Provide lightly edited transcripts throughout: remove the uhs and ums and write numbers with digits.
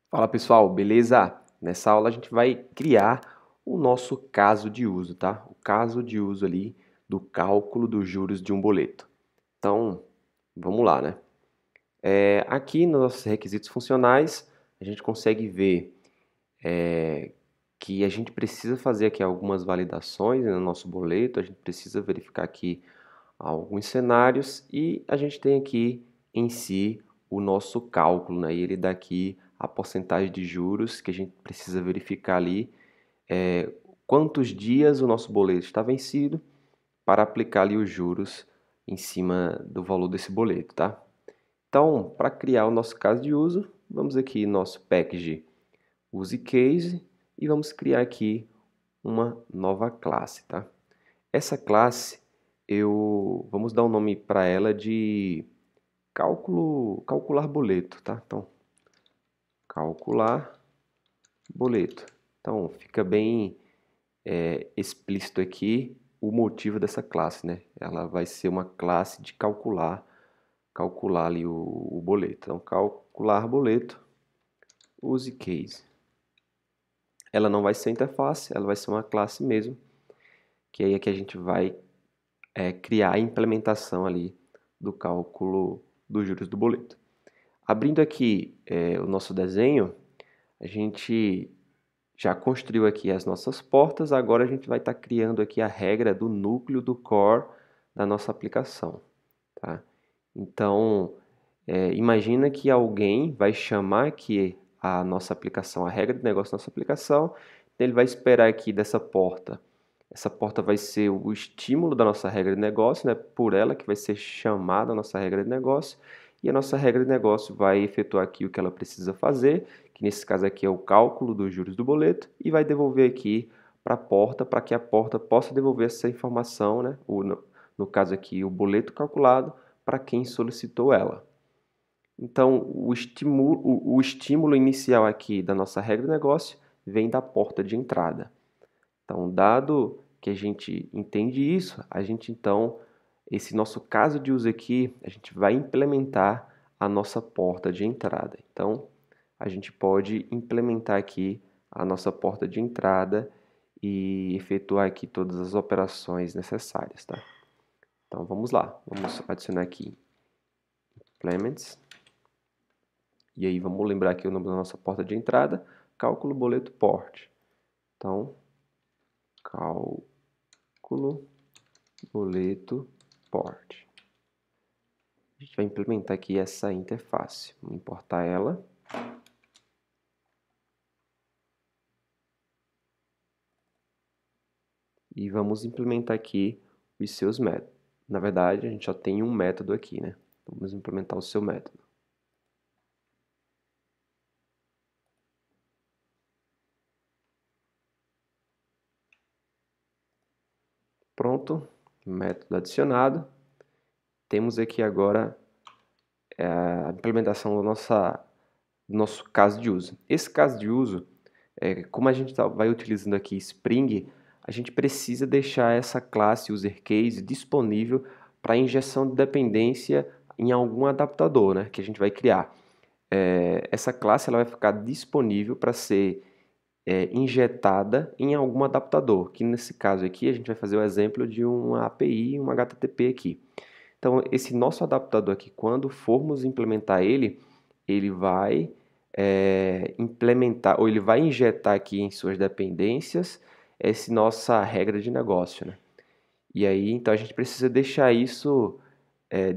Fala pessoal, beleza? Nessa aula a gente vai criar o nosso caso de uso, tá? O caso de uso ali do cálculo dos juros de um boleto. Então, vamos lá, né? Aqui nos nossos requisitos funcionais, a gente consegue ver que a gente precisa fazer aqui algumas validações no nosso boleto, a gente precisa verificar aqui alguns cenários e a gente tem aqui em si o nosso cálculo, né? E ele dá aqui a porcentagem de juros que a gente precisa verificar ali, quantos dias o nosso boleto está vencido para aplicar ali os juros em cima do valor desse boleto, tá? Então, para criar o nosso caso de uso, vamos aqui no nosso package use case e vamos criar aqui uma nova classe, tá? Essa classe vamos dar um nome para ela de calcular boleto, tá? Então, calcular boleto. Então, fica bem explícito aqui o motivo dessa classe, né? Ela vai ser uma classe de calcular ali o boleto. Então, calcular boleto, use case. Ela não vai ser interface, ela vai ser uma classe mesmo, que aí é que a gente vai criar a implementação ali do cálculo dos juros do boleto. Abrindo aqui o nosso desenho, a gente já construiu aqui as nossas portas, agora a gente vai estar criando aqui a regra do núcleo do core da nossa aplicação. Tá? Então, imagina que alguém vai chamar aqui a nossa aplicação, a regra do negócio da nossa aplicação, então ele vai esperar aqui dessa porta. Essa porta vai ser o estímulo da nossa regra de negócio, né? Por ela que vai ser chamada a nossa regra de negócio, e a nossa regra de negócio vai efetuar aqui o que ela precisa fazer, que nesse caso aqui é o cálculo dos juros do boleto, e vai devolver aqui para a porta, para que a porta possa devolver essa informação, né? No caso aqui, o boleto calculado, para quem solicitou ela. Então, o estímulo inicial aqui da nossa regra de negócio vem da porta de entrada. Então, dado que a gente entende isso, a gente então, esse nosso caso de uso aqui, a gente vai implementar a nossa porta de entrada. Então, a gente pode implementar aqui a nossa porta de entrada e efetuar aqui todas as operações necessárias, tá? Então, vamos lá. Vamos adicionar aqui implements. E aí, vamos lembrar aqui o nome da nossa porta de entrada, cálculo boleto port. Então, cálculo boleto port. A gente vai implementar aqui essa interface. Vamos importar ela. E vamos implementar aqui os seus métodos. Na verdade, a gente só tem um método aqui, né? Vamos implementar o seu método. Pronto, método adicionado. Temos aqui agora a implementação do nosso caso de uso. Esse caso de uso, como a gente vai utilizando aqui Spring, a gente precisa deixar essa classe userCase disponível para injeção de dependência em algum adaptador, né, que a gente vai criar. Essa classe ela vai ficar disponível para ser injetada em algum adaptador, que nesse caso aqui a gente vai fazer o exemplo de uma API, um HTTP aqui. Então, esse nosso adaptador aqui, quando formos implementar ele, ele vai implementar, ou ele vai injetar aqui em suas dependências essa nossa regra de negócio, né? E aí, então, a gente precisa deixar isso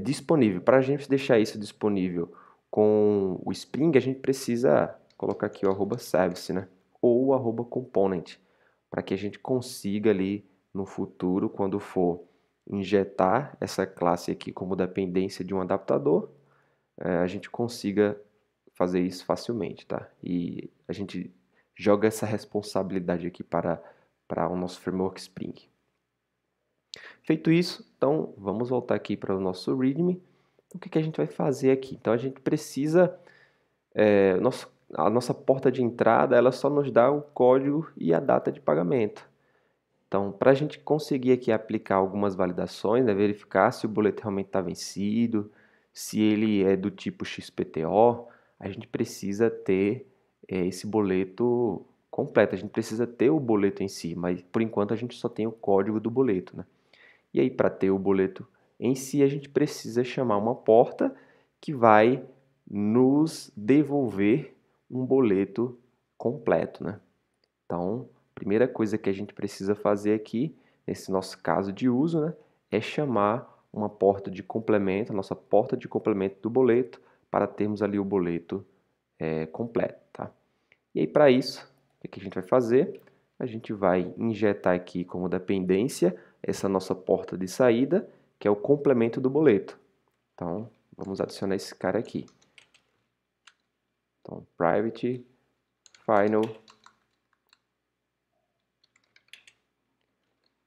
disponível. Para a gente deixar isso disponível com o Spring, a gente precisa colocar aqui o @service, né? Ou o @component, para que a gente consiga ali no futuro, quando for injetar essa classe aqui como dependência de um adaptador, a gente consiga fazer isso facilmente, tá? E a gente joga essa responsabilidade aqui para o nosso framework Spring. Feito isso, então vamos voltar aqui para o nosso README. O que a gente vai fazer aqui? Então a gente precisa, a nossa porta de entrada, ela só nos dá o código e a data de pagamento. Então, para a gente conseguir aqui aplicar algumas validações, né, verificar se o boleto realmente está vencido, se ele é do tipo XPTO, a gente precisa ter esse boleto completo. A gente precisa ter o boleto em si, mas por enquanto a gente só tem o código do boleto, né? E aí, para ter o boleto em si, a gente precisa chamar uma porta que vai nos devolver um boleto completo, né? Então, a primeira coisa que a gente precisa fazer aqui, nesse nosso caso de uso, né, é chamar uma porta de complemento, a nossa porta de complemento do boleto, para termos ali o boleto completo, tá? E aí, para isso, o que a gente vai fazer? A gente vai injetar aqui como dependência essa nossa porta de saída, que é o complemento do boleto. Então, vamos adicionar esse cara aqui. Então, private final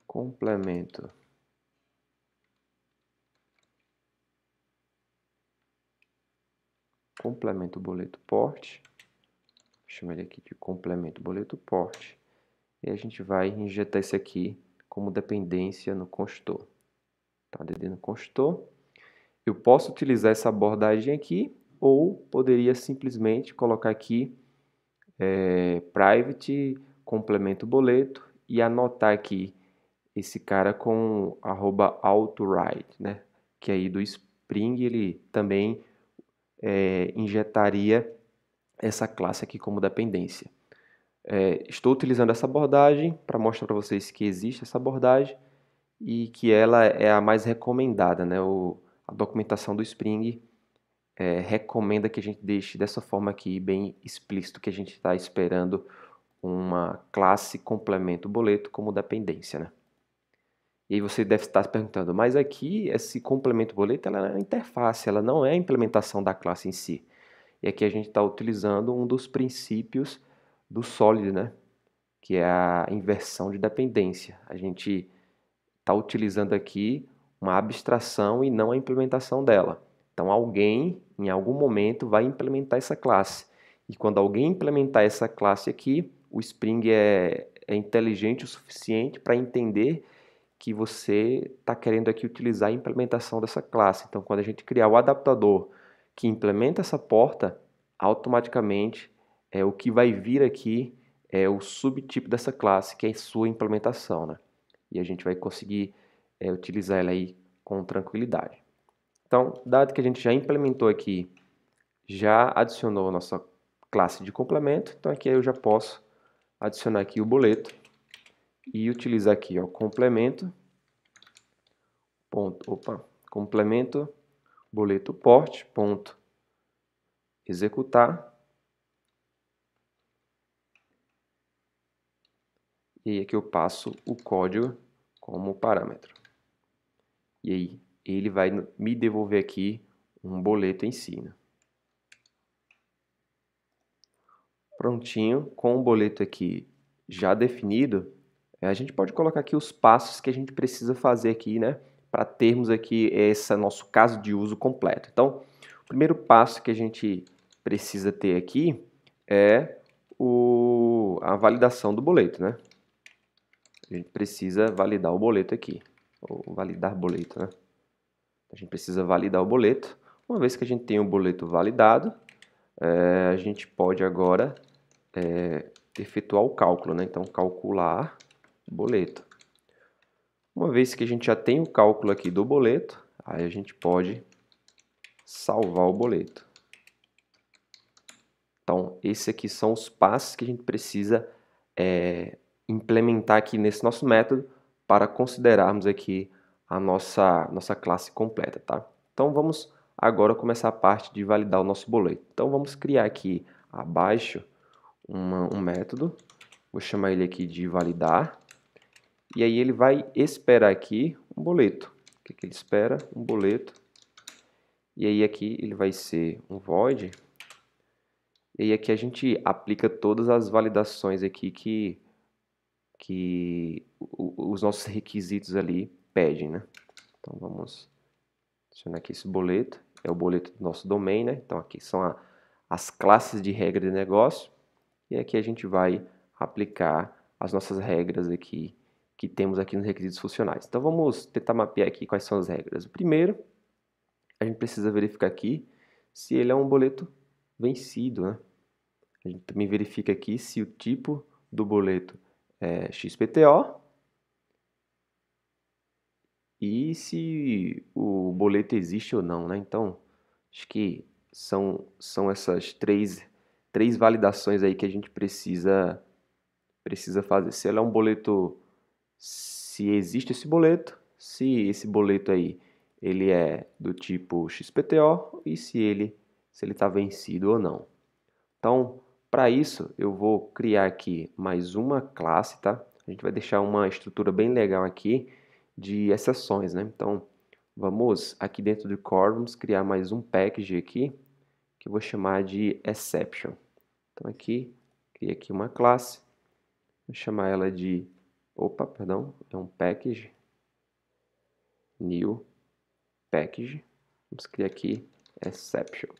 complemento. Complemento boleto port. Vou chamar ele aqui de complemento boleto port. E a gente vai injetar esse aqui como dependência no construtor. Tá, DD no construtor. Eu posso utilizar essa abordagem aqui, ou poderia simplesmente colocar aqui private complemento boleto e anotar aqui esse cara com @autoride, né? Que aí do Spring ele também injetaria essa classe aqui como dependência. Estou utilizando essa abordagem para mostrar para vocês que existe essa abordagem e que ela é a mais recomendada, né? A documentação do Spring recomenda que a gente deixe dessa forma aqui, bem explícito, que a gente está esperando uma classe complemento boleto como dependência, né? E aí você deve estar se perguntando, mas aqui esse complemento boleto ela é uma interface, ela não é a implementação da classe em si. E aqui a gente está utilizando um dos princípios do Solid, né? Que é a inversão de dependência. A gente está utilizando aqui uma abstração e não a implementação dela. Então alguém, em algum momento, vai implementar essa classe. E quando alguém implementar essa classe aqui, o Spring é inteligente o suficiente para entender que você está querendo aqui utilizar a implementação dessa classe. Então, quando a gente criar o adaptador que implementa essa porta, automaticamente o que vai vir aqui é o subtipo dessa classe, que é a sua implementação, né? E a gente vai conseguir utilizar ela aí com tranquilidade. Então, dado que a gente já implementou aqui, já adicionou a nossa classe de complemento, então aqui eu já posso adicionar aqui o boleto e utilizar aqui o complemento, complemento boleto port, ponto, executar. E aí aqui eu passo o código como parâmetro. E aí ele vai me devolver aqui um boleto em si, né? Prontinho, com o boleto aqui já definido, a gente pode colocar aqui os passos que a gente precisa fazer aqui, né? Para termos aqui esse nosso caso de uso completo. Então, o primeiro passo que a gente precisa ter aqui é a validação do boleto, né? A gente precisa validar o boleto aqui, ou validar boleto, né? A gente precisa validar o boleto. Uma vez que a gente tem o boleto validado, a gente pode agora efetuar o cálculo, né? Então, calcular boleto. Uma vez que a gente já tem o cálculo aqui do boleto, aí a gente pode salvar o boleto. Então, esses aqui são os passos que a gente precisa implementar aqui nesse nosso método para considerarmos aqui a nossa classe completa, tá? Então, vamos agora começar a parte de validar o nosso boleto. Então, vamos criar aqui abaixo um método, vou chamar ele aqui de validar, e aí ele vai esperar aqui um boleto. O que ele espera? Um boleto. E aí aqui ele vai ser um void. E aí aqui a gente aplica todas as validações aqui que os nossos requisitos ali pedem, né? Então vamos adicionar aqui esse boleto. É o boleto do nosso domain, né? Então aqui são as classes de regra de negócio. E aqui a gente vai aplicar as nossas regras aqui que temos aqui nos requisitos funcionais. Então vamos tentar mapear aqui quais são as regras. O primeiro, a gente precisa verificar aqui se ele é um boleto vencido, né? A gente também verifica aqui se o tipo do boleto é XPTO e se o boleto existe ou não, né? Então, acho que são essas três validações aí que a gente precisa fazer. Se ela é um boleto, se existe esse boleto, se esse boleto aí ele é do tipo XPTO e se ele está vencido ou não. Então, para isso, eu vou criar aqui mais uma classe, tá? A gente vai deixar uma estrutura bem legal aqui de exceções, né? Então, vamos aqui dentro do core, vamos criar mais um package aqui, que eu vou chamar de exception. Então, aqui, criei aqui uma classe, vou chamar ela de, é um package, new package, vamos criar aqui exception.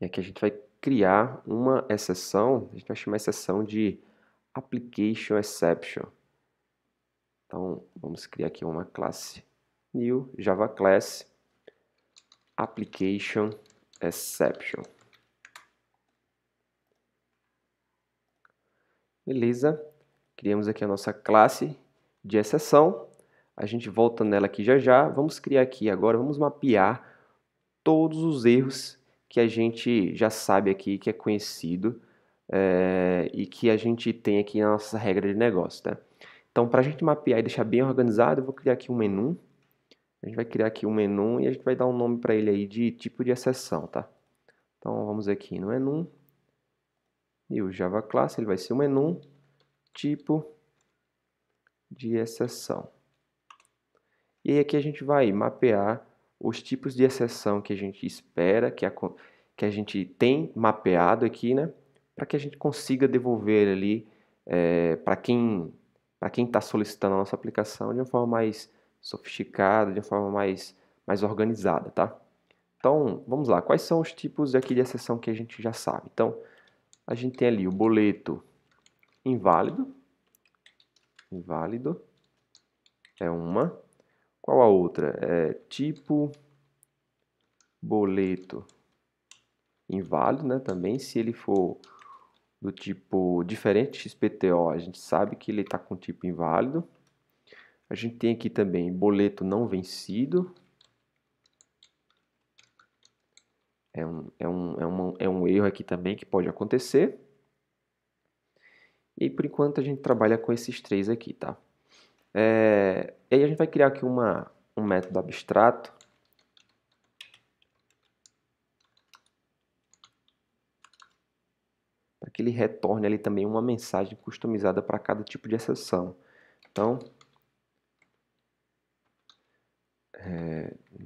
E aqui a gente vai criar uma exceção, a gente vai chamar a exceção de application exception. Então, vamos criar aqui uma classe new Java class application exception. Beleza? Criamos aqui a nossa classe de exceção. A gente volta nela aqui já já. Vamos criar aqui agora, vamos mapear todos os erros que a gente já sabe aqui, que é conhecido e que a gente tem aqui na nossa regra de negócio, tá? Então, para a gente mapear e deixar bem organizado, eu vou criar aqui um menu. A gente vai criar aqui um menu e a gente vai dar um nome para ele aí de tipo de exceção, tá? Então, vamos aqui no menu. E o Java Class, ele vai ser o menu tipo de exceção. E aí aqui a gente vai mapear os tipos de exceção que a gente espera, que a gente tem mapeado aqui, né? Para que a gente consiga devolver ali para quem está solicitando a nossa aplicação de uma forma mais sofisticada, de uma forma mais organizada, tá? Então, vamos lá. Quais são os tipos aqui de exceção que a gente já sabe? Então, a gente tem ali o boleto inválido. Inválido é uma. Qual a outra? É tipo boleto inválido, né? Também, se ele for do tipo diferente XPTO, a gente sabe que ele está com tipo inválido. A gente tem aqui também boleto não vencido. É um erro aqui também que pode acontecer. E por enquanto a gente trabalha com esses três aqui, tá? E aí a gente vai criar aqui um método abstrato para que ele retorne ali também uma mensagem customizada para cada tipo de exceção. Então,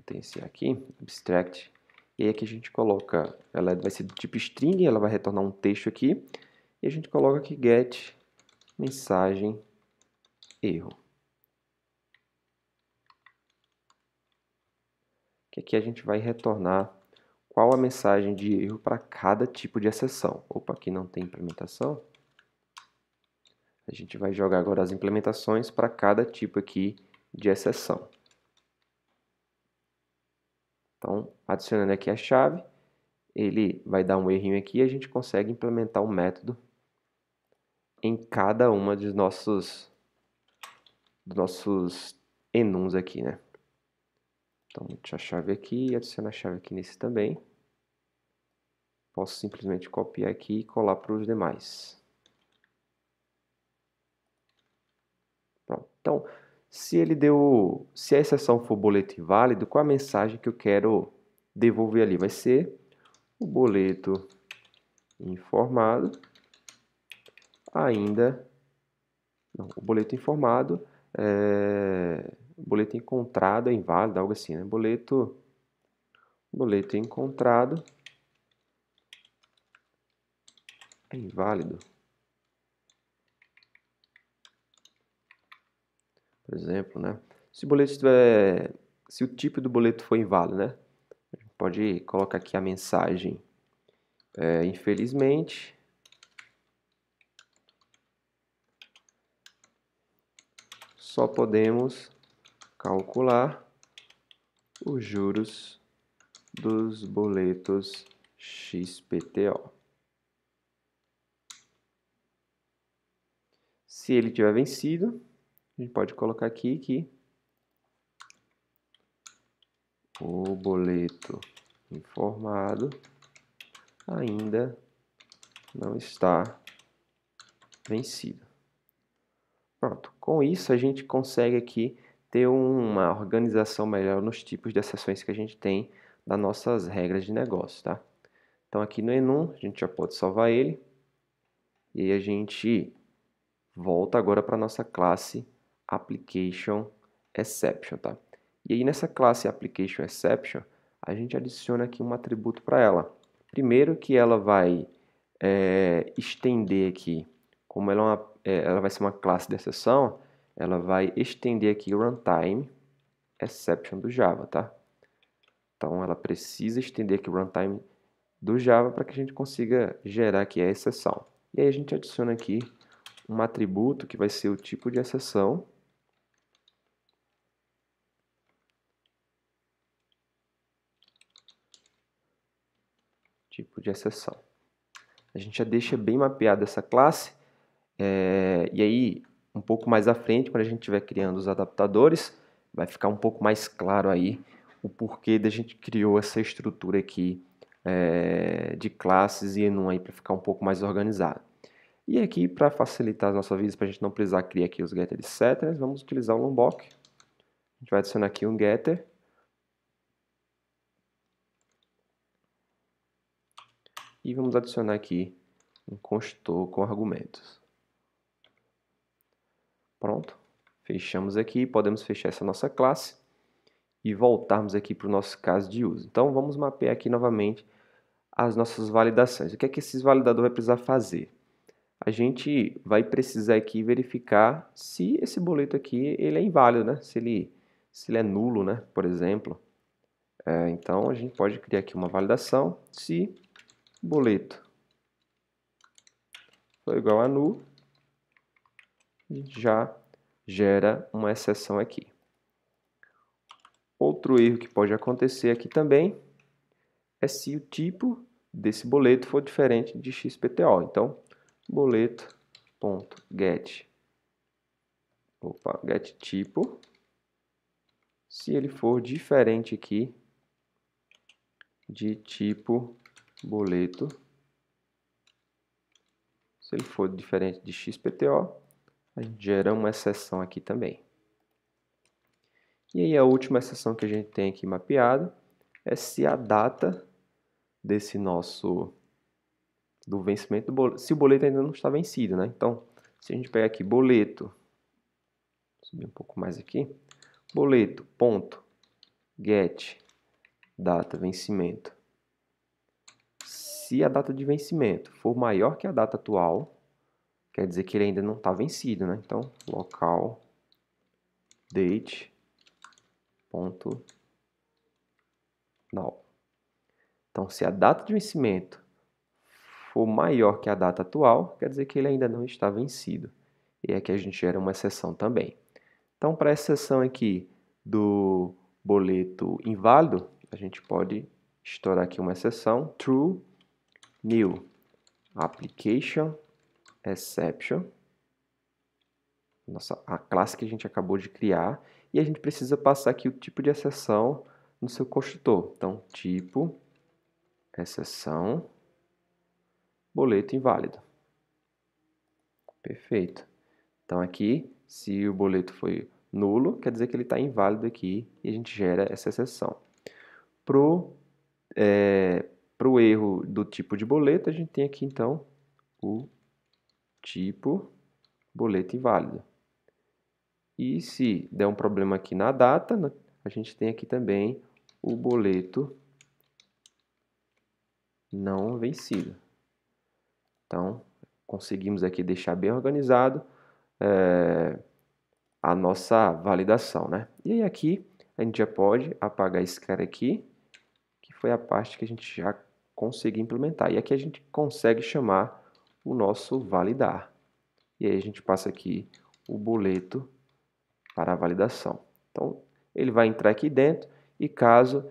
tem esse aqui, abstract, e aí aqui a gente coloca, ela vai ser do tipo string, ela vai retornar um texto aqui, e a gente coloca aqui get mensagem erro. Que aqui a gente vai retornar qual a mensagem de erro para cada tipo de exceção. Opa, aqui não tem implementação. A gente vai jogar agora as implementações para cada tipo aqui de exceção. Então, adicionando aqui a chave, ele vai dar um errinho aqui e a gente consegue implementar um método em cada uma dos nossos enums aqui, né? Então, deixa a chave aqui e adicionar a chave aqui nesse também. Posso simplesmente copiar aqui e colar para os demais. Pronto. Então, se a exceção for boleto inválido, qual a mensagem que eu quero devolver ali? Vai ser o boleto informado ainda, não, o boleto informado, o boleto encontrado é inválido, algo assim, né? Boleto encontrado é inválido. Por exemplo, né? Se o tipo do boleto for inválido, né? A gente pode colocar aqui a mensagem infelizmente só podemos calcular os juros dos boletos XPTO. Se ele tiver vencido, a gente pode colocar aqui que o boleto informado ainda não está vencido. Pronto, com isso a gente consegue aqui ter uma organização melhor nos tipos de exceções que a gente tem das nossas regras de negócio, tá? Então aqui no enum a gente já pode salvar ele e aí a gente volta agora para a nossa classe Application Exception, tá? E aí nessa classe Application Exception a gente adiciona aqui um atributo para ela. Primeiro que ela vai estender aqui, como ela vai ser uma classe de exceção, ela vai estender aqui o runtime exception do Java, tá? Então ela precisa estender aqui o runtime do Java para que a gente consiga gerar aqui a exceção. E aí a gente adiciona aqui um atributo que vai ser o tipo de exceção. Tipo de exceção. A gente já deixa bem mapeada essa classe. E aí, um pouco mais à frente, quando a gente estiver criando os adaptadores, vai ficar um pouco mais claro aí o porquê da gente criou essa estrutura aqui de classes e enum aí para ficar um pouco mais organizado. E aqui, para facilitar a nossa vida, para a gente não precisar criar aqui os getters e setters, vamos utilizar o Lombok. A gente vai adicionar aqui um getter. E vamos adicionar aqui um construtor com argumentos. Pronto. Fechamos aqui, podemos fechar essa nossa classe e voltarmos aqui para o nosso caso de uso. Então, vamos mapear aqui novamente as nossas validações. O que é que esse validador vai precisar fazer? A gente vai precisar aqui verificar se esse boleto aqui ele é inválido, né? Se ele é nulo, né? Por exemplo. Então, a gente pode criar aqui uma validação se boleto for igual a null, a gente já gera uma exceção aqui. Outro erro que pode acontecer aqui também é se o tipo desse boleto for diferente de XPTO. Então, boleto.get tipo, se ele for diferente aqui de tipo boleto, se ele for diferente de XPTO, a gente gera uma exceção aqui também. E aí a última exceção que a gente tem aqui mapeado é se a data desse do vencimento do boleto, se o boleto ainda não está vencido, né? Então, se a gente pegar aqui boleto, vou subir um pouco mais aqui, boleto.get data vencimento. Se a data de vencimento for maior que a data atual, quer dizer que ele ainda não está vencido, né? Então, local date ponto null. Então, se a data de vencimento for maior que a data atual, quer dizer que ele ainda não está vencido. E aqui a gente gera uma exceção também. Então, para a exceção aqui do boleto inválido, a gente pode estourar aqui uma exceção, true new application exception, a classe que a gente acabou de criar, e a gente precisa passar aqui o tipo de exceção no seu construtor. Então, tipo, exceção, boleto inválido. Perfeito. Então, aqui, se o boleto foi nulo, quer dizer que ele está inválido aqui e a gente gera essa exceção. Para o erro do tipo de boleto, a gente tem aqui, então, o tipo boleto inválido. E se der um problema aqui na data, né, a gente tem aqui também o boleto não vencido. Então, conseguimos aqui deixar bem organizado a nossa validação, né? E aí aqui a gente já pode apagar esse cara aqui, que foi a parte que a gente já conseguiu implementar. E aqui a gente consegue chamar o nosso validar. E aí a gente passa aqui o boleto para a validação. Então, ele vai entrar aqui dentro e caso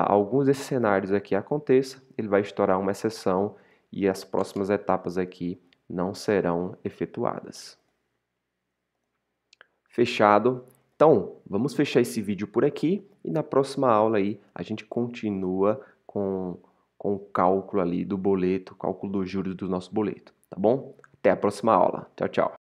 alguns desses cenários aqui aconteça, ele vai estourar uma exceção e as próximas etapas aqui não serão efetuadas. Fechado? Então, vamos fechar esse vídeo por aqui e na próxima aula aí a gente continua com o cálculo ali do boleto, cálculo dos juros do nosso boleto, tá bom? Até a próxima aula. Tchau, tchau.